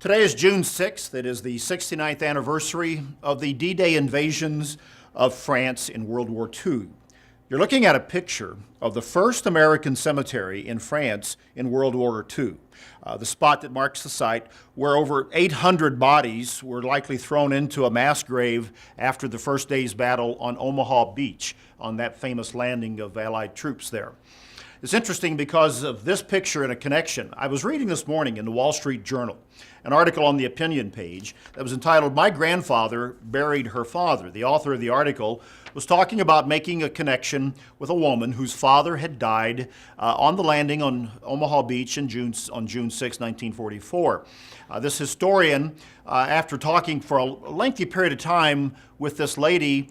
Today is June 6th. It is the 69th anniversary of the D-Day invasions of France in World War II. You're looking at a picture of the first American cemetery in France in World War II, the spot that marks the site where over 800 bodies were likely thrown into a mass grave after the first day's battle on Omaha Beach, on that famous landing of Allied troops there. It's interesting because of this picture and a connection. I was reading this morning in the Wall Street Journal an article on the opinion page that was entitled, "My Grandfather Buried Her Father." The author of the article was talking about making a connection with a woman whose father had died on the landing on Omaha Beach on June 6, 1944. This historian, after talking for a lengthy period of time with this lady,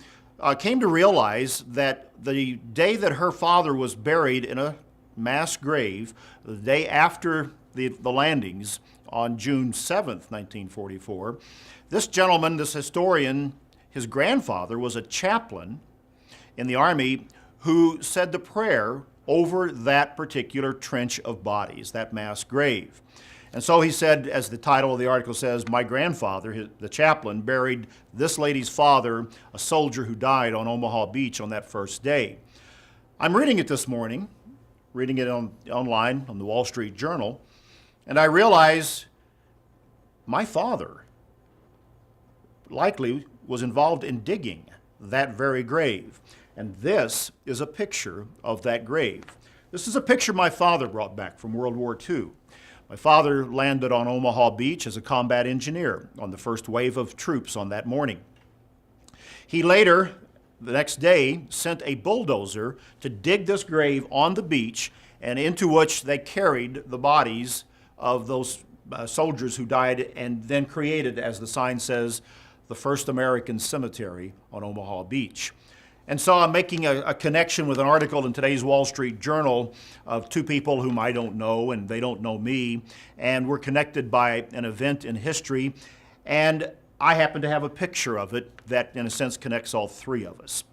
came to realize that the day that her father was buried in a mass grave, the day after the landings on June 7th, 1944, this gentleman, this historian, his grandfather was a chaplain in the Army who said the prayer over that particular trench of bodies, that mass grave. And so he said, as the title of the article says, my grandfather, the chaplain, buried this lady's father, a soldier who died on Omaha Beach on that first day. I'm reading it this morning, reading it online on the Wall Street Journal, and I realize my father likely was involved in digging that very grave. And this is a picture of that grave. This is a picture my father brought back from World War II. My father landed on Omaha Beach as a combat engineer on the first wave of troops on that morning. He later, the next day, sent a bulldozer to dig this grave on the beach, and into which they carried the bodies of those soldiers who died, and then created, as the sign says, the first American cemetery on Omaha Beach. And so I'm making a connection with an article in today's Wall Street Journal of two people whom I don't know and they don't know me, and we're connected by an event in history, and I happen to have a picture of it that in a sense connects all three of us.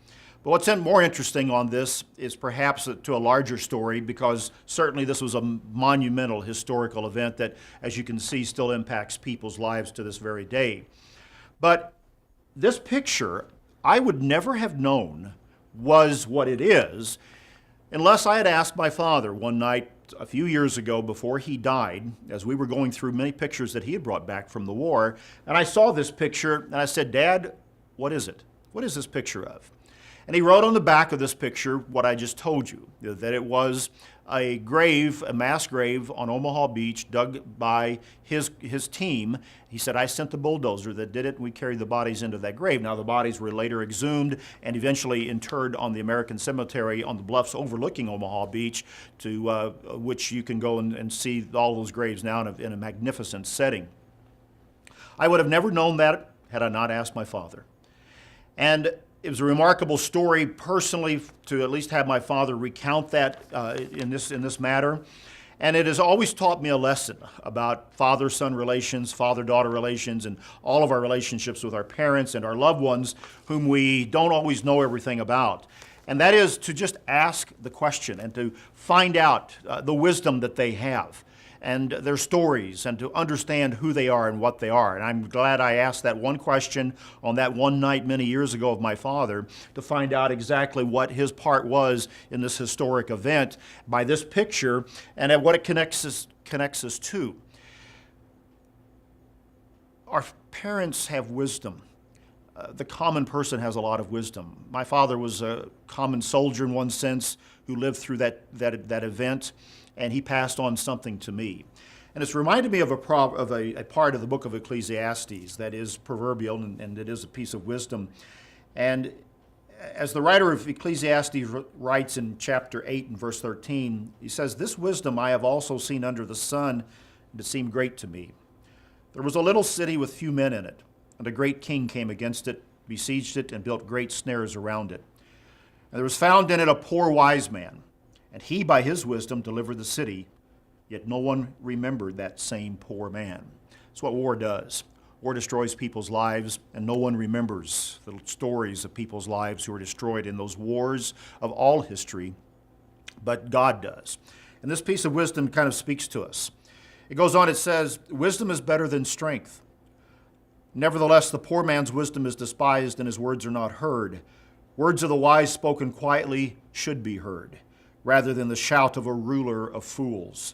But what's more interesting on this is perhaps to a larger story, because certainly this was a monumental historical event that, as you can see, still impacts people's lives to this very day. But this picture, I would never have known was what it is unless I had asked my father one night a few years ago before he died, as we were going through many pictures that he had brought back from the war, and I saw this picture and I said, "Dad, what is it? What is this picture of?" And he wrote on the back of this picture what I just told you, that it was a grave, a mass grave on Omaha Beach dug by his team. He said, "I sent the bulldozer that did it, and we carried the bodies into that grave." Now, the bodies were later exhumed and eventually interred on the American cemetery on the bluffs overlooking Omaha Beach, to which you can go and see all those graves now in a magnificent setting. I would have never known that had I not asked my father. And it was a remarkable story personally to at least have my father recount that in this matter. And it has always taught me a lesson about father-son relations, father-daughter relations, and all of our relationships with our parents and our loved ones whom we don't always know everything about. And that is to just ask the question and to find out the wisdom that they have and their stories, and to understand who they are and what they are. And I'm glad I asked that one question on that one night many years ago of my father, to find out exactly what his part was in this historic event by this picture and at what it connects us to. Our parents have wisdom. The common person has a lot of wisdom. My father was a common soldier in one sense who lived through that event, and he passed on something to me. And it's reminded me of a part of the book of Ecclesiastes that is proverbial, and it is a piece of wisdom. And as the writer of Ecclesiastes writes in chapter 8 and verse 13, he says, "This wisdom I have also seen under the sun, and it seemed great to me. There was a little city with few men in it, and a great king came against it, besieged it, and built great snares around it. And there was found in it a poor wise man, and he by his wisdom delivered the city, yet no one remembered that same poor man." That's what war does. War destroys people's lives, and no one remembers the stories of people's lives who were destroyed in those wars of all history, but God does. And this piece of wisdom kind of speaks to us. It goes on, it says, wisdom is better than strength. Nevertheless, the poor man's wisdom is despised, and his words are not heard. Words of the wise spoken quietly should be heard, rather than the shout of a ruler of fools.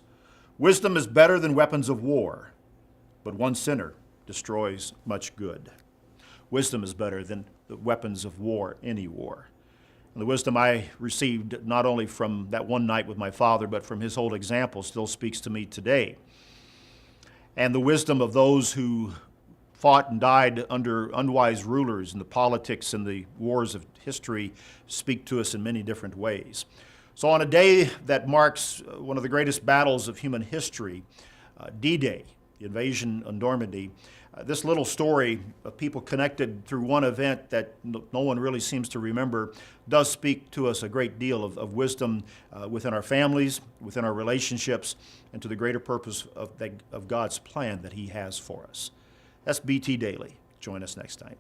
Wisdom is better than weapons of war, but one sinner destroys much good. Wisdom is better than the weapons of war, any war. And the wisdom I received not only from that one night with my father, but from his whole example still speaks to me today. And the wisdom of those who fought and died under unwise rulers in the politics and the wars of history speak to us in many different ways. So on a day that marks one of the greatest battles of human history, D-Day, the invasion of Normandy, this little story of people connected through one event that no one really seems to remember does speak to us a great deal of wisdom within our families, within our relationships, and to the greater purpose of God's plan that He has for us. That's BT Daily. Join us next time.